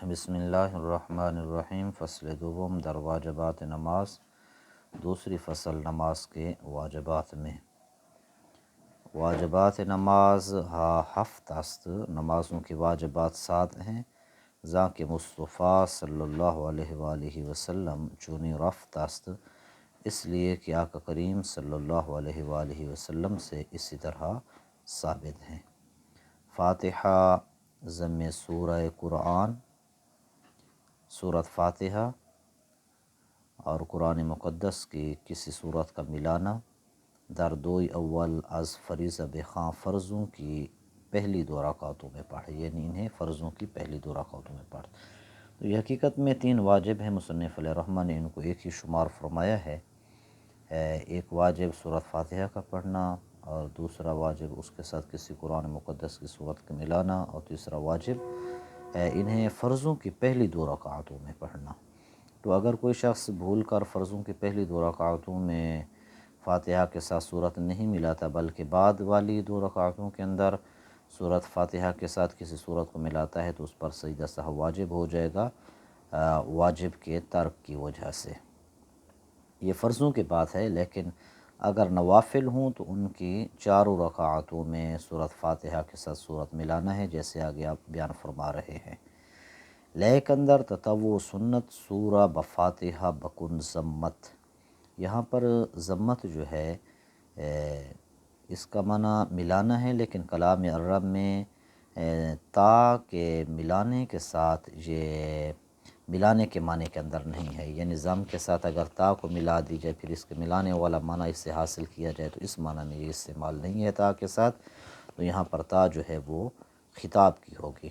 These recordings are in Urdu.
بسم اللہ الرحمن الرحیم۔ فصل دوم در واجبات نماز، دوسری فصل نماز کے واجبات میں۔ واجبات نماز ہفت است، نمازوں کے واجبات 7 ہیں۔ زاں کہ مصطفیٰ صلی اللہ علیہ وآلہ وسلم چونی رفت است، اس لیے کہ آقا کریم صلی اللہ علیہ وآلہ وسلم سے اسی طرح ثابت ہیں۔ فاتحہ ضم سورہ قرآن، سورۃ فاتحہ اور قرآن مقدس کی کسی صورت کا ملانا در دوئی اول از فریضہ بخواں، فرضوں کی پہلی 2 رکعتوں میں پڑھے، یعنی انہیں فرضوں کی پہلی 2 رکعتوں میں پڑھ۔ تو یہ حقیقت میں 3 واجب ہیں، مصنف علیہ الرحمہ نے ان کو ایک ہی شمار فرمایا ہے۔ ایک واجب سورۃ فاتحہ کا پڑھنا، اور دوسرا واجب اس کے ساتھ کسی قرآن مقدس کی صورت کا ملانا، اور تیسرا واجب انہیں فرضوں کی پہلی 2 رکعتوں میں پڑھنا۔ تو اگر کوئی شخص بھول کر فرضوں کی پہلی 2 رکعتوں میں فاتحہ کے ساتھ صورت نہیں ملاتا، بلکہ بعد والی 2 رکعتوں کے اندر سورۃ فاتحہ کے ساتھ کسی صورت کو ملاتا ہے، تو اس پر سجدہ سہو واجب ہو جائے گا، واجب کے ترک کی وجہ سے۔ یہ فرضوں کی بات ہے، لیکن اگر نوافل ہوں تو ان کی 4 رکعتوں میں سورۃ فاتحہ کے ساتھ صورت ملانا ہے، جیسے آگے آپ بیان فرما رہے ہیں۔ لیک اندر تطوع سنت سورہ بفاتحہ بکن ضمت، یہاں پر ضمت جو ہے اس کا معنی ملانا ہے، لیکن کلام عرب میں تا کے ملانے کے ساتھ یہ ملانے کے معنی کے اندر نہیں ہے، یعنی ضم کے ساتھ اگر تا کو ملا دی جائے پھر اس کے ملانے والا معنی اس سے حاصل کیا جائے تو اس معنی میں یہ استعمال نہیں ہے تا کے ساتھ، تو یہاں پر تا جو ہے وہ خطاب کی ہوگی۔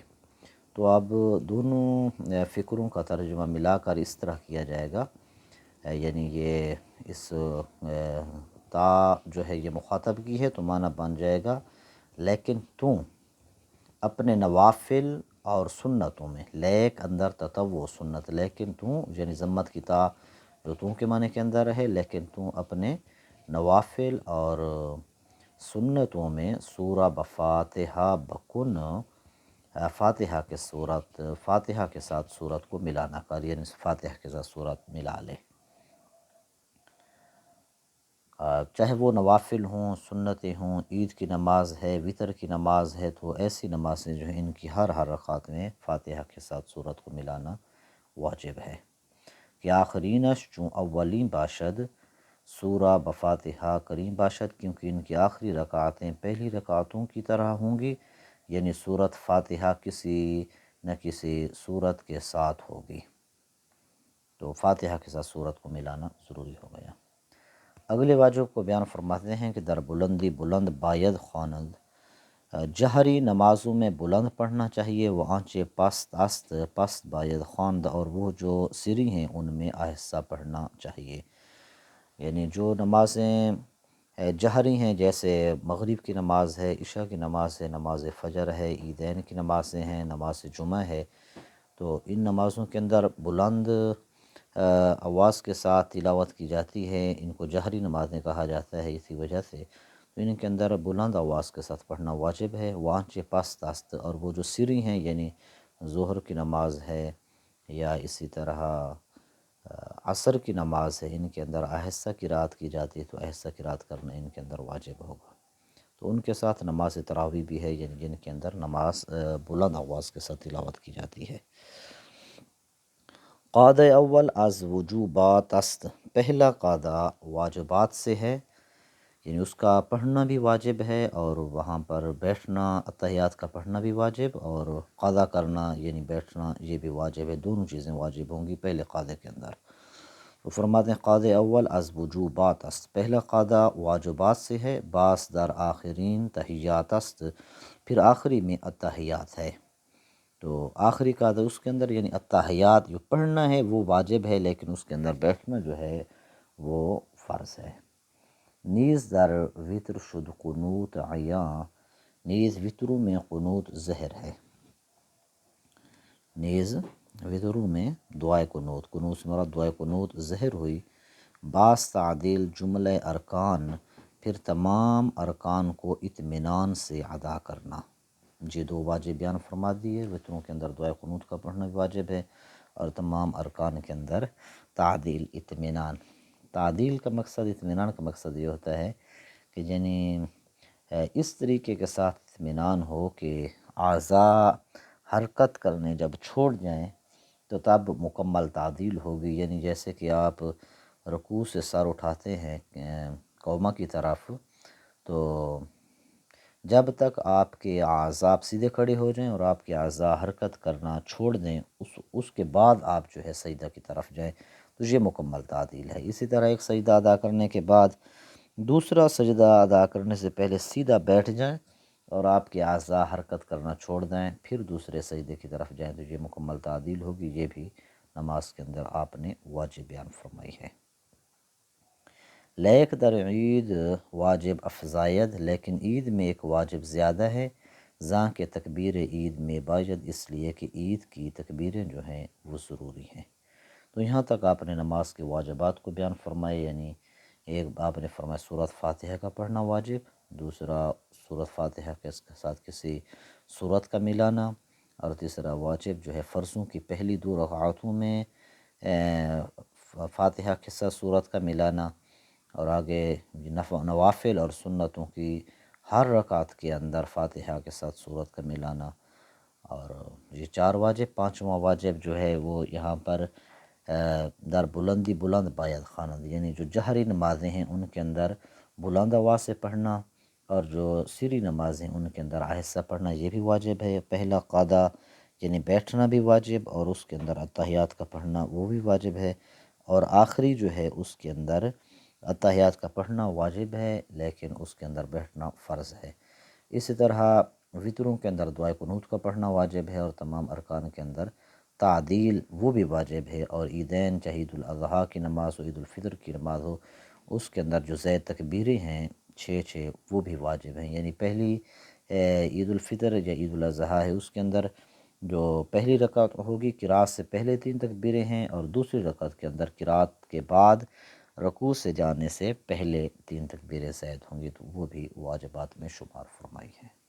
تو اب دونوں فکروں کا ترجمہ ملا کر اس طرح کیا جائے گا، یعنی یہ اس تا جو ہے یہ مخاطب کی ہے تو معنی بن جائے گا لیکن تو اپنے نوافل اور سنتوں میں، لیک اندر تطوع سنت، لیکن تو یعنی ضمت کی تا جو تو کے معنی کے اندر ہے، لیکن تو اپنے نوافل اور سنتوں میں سورہ بفاتحہ بکن، فاتحہ کے ساتھ صورت کو ملانا کر، یعنی فاتحہ کے ساتھ صورت ملا لے، چاہے وہ نوافل ہوں، سنتیں ہوں، عید کی نماز ہے، وتر کی نماز ہے، تو ایسی نمازیں جو ہیں ان کی ہر رکعت میں فاتحہ کے ساتھ صورت کو ملانا واجب ہے۔ کہ آخرینش چون اولین باشد سورہ بفاتحہ کریم باشد، کیونکہ ان کی آخری رکعتیں پہلی رکعتوں کی طرح ہوں گی، یعنی سورۃ فاتحہ کسی نہ کسی صورت کے ساتھ ہوگی، تو فاتحہ کے ساتھ صورت کو ملانا ضروری ہو گیا۔ اگلے واجب کو بیان فرماتے ہیں کہ در بلندی بلند باید خواند، جہری نمازوں میں بلند پڑھنا چاہیے، وہ آنچے پست است پست باید خواند، اور وہ جو سری ہیں ان میں آہستہ پڑھنا چاہیے، یعنی جو نمازیں جہری ہیں جیسے مغرب کی نماز ہے، عشاء کی نماز ہے، نماز فجر ہے، عیدین کی نمازیں ہیں، نماز جمعہ ہے، تو ان نمازوں کے اندر بلند آواز کے ساتھ تلاوت کی جاتی ہے، ان کو جہری نمازیں کہا جاتا ہے اسی وجہ سے، تو ان کے اندر بلند آواز کے ساتھ پڑھنا واجب ہے۔ وانچے پست است، اور وہ جو سری ہیں یعنی ظہر کی نماز ہے یا اسی طرح عصر کی نماز ہے، ان کے اندر آہستہ قرات کی جاتی ہے، تو آہستہ قرات کرنا ان کے اندر واجب ہوگا۔ تو ان کے ساتھ نماز تراویح بھی ہے، یعنی جن کے اندر نماز بلند آواز کے ساتھ تلاوت کی جاتی ہے۔ قاعدہ اول از وجوبات است، پہلا قاعدہ واجبات سے ہے، یعنی اس کا پڑھنا بھی واجب ہے، اور وہاں پر بیٹھنا اتحیات کا پڑھنا بھی واجب، اور قضا کرنا یعنی بیٹھنا یہ بھی واجب ہے، دونوں چیزیں واجب ہوں گی پہلے قاعدے کے اندر۔ تو فرماتے ہیں قاعدہ اول از وجوبات است، پہلا قاعدہ واجبات سے ہے، باس در آخرین تحیات است، پھر آخری میں اتحیات ہے، تو آخری قاعدہ اس کے اندر یعنی اتحیات جو پڑھنا ہے وہ واجب ہے، لیکن اس کے اندر بیٹھنا جو ہے وہ فرض ہے۔ نیز در وتر شد قنوت عیاں، نیز وتروں میں قنوت ظہر ہے، نیز وتروں میں دعائے قنوت، قنوت سے مراد دعائے قنوت ظہر ہوئی، باس تعدیل جملہ ارکان، پھر تمام ارکان کو اطمینان سے ادا کرنا، جی 2 واجب بیان فرما دیے، وطروں کے اندر دعائے قنوت کا پڑھنا بھی واجب ہے، اور تمام ارکان کے اندر تعدیل اطمینان، تعدیل کا مقصد، اطمینان کا مقصد یہ ہوتا ہے کہ یعنی اس طریقے کے ساتھ اطمینان ہو کہ اعضاء حرکت کرنے جب چھوڑ جائیں تو تب مکمل تعدیل ہوگی، یعنی جیسے کہ آپ رکوع سے سر اٹھاتے ہیں قومہ کی طرف، تو جب تک آپ کے اعضاء سیدھے کھڑے ہو جائیں اور آپ کے اعضاء حرکت کرنا چھوڑ دیں، اس کے بعد آپ جو ہے سجدہ کی طرف جائیں، تو یہ مکمل تعدیل ہے۔ اسی طرح ایک سجدہ ادا کرنے کے بعد دوسرا سجدہ ادا کرنے سے پہلے سیدھا بیٹھ جائیں اور آپ کے اعضاء حرکت کرنا چھوڑ دیں، پھر دوسرے سجدے کی طرف جائیں، تو یہ مکمل تعدیل ہوگی۔ یہ بھی نماز کے اندر آپ نے واجب بیان فرمائی ہے۔ لیک در عید واجب افزاید، لیکن عید میں ایک واجب زیادہ ہے، زاں کہ تکبیر عید میں باید، اس لیے کہ عید کی تکبیریں جو ہیں وہ ضروری ہیں۔ تو یہاں تک آپ نے نماز کے واجبات کو بیان فرمائے، یعنی ایک آپ نے فرمایا سورۃ فاتحہ کا پڑھنا واجب، دوسرا سورۃ فاتحہ کے ساتھ کسی سورت کا ملانا، اور تیسرا واجب جو ہے فرضوں کی پہلی 2 رکعاتوں میں فاتحہ کے ساتھ سورت کا ملانا، اور آگے نوافل اور سنتوں کی ہر رکعت کے اندر فاتحہ کے ساتھ سورت کا ملانا، اور یہ 4 واجب۔ 5واں واجب جو ہے وہ یہاں پر در بلندی بلند باید خواند، یعنی جو جہری نمازیں ہیں ان کے اندر بلند آواز سے پڑھنا، اور جو سری نمازیں ان کے اندر آہستہ پڑھنا، یہ بھی واجب ہے۔ پہلا قاعدہ یعنی بیٹھنا بھی واجب، اور اس کے اندر اتحیات کا پڑھنا وہ بھی واجب ہے، اور آخری جو ہے اس کے اندر اتحیات کا پڑھنا واجب ہے لیکن اس کے اندر بیٹھنا فرض ہے۔ اسی طرح وطروں کے اندر دعائے قنوت کا پڑھنا واجب ہے، اور تمام ارکان کے اندر تعدیل وہ بھی واجب ہے، اور عیدین چاہے عید الاضحیٰ کی نماز ہو، عید الفطر کی نماز ہو، اس کے اندر جو زید تکبیریں ہیں 6 وہ بھی واجب ہیں، یعنی پہلی عید الفطر یا عید الاضحیٰ ہے اس کے اندر جو پہلی رکعت ہوگی قرأت سے پہلے 3 تکبیریں ہیں، اور دوسری رکعت کے اندر قرأت کے بعد رکوع سے جانے سے پہلے 3 تکبیریں زائد ہوں گی، تو وہ بھی واجبات میں شمار فرمائی ہیں۔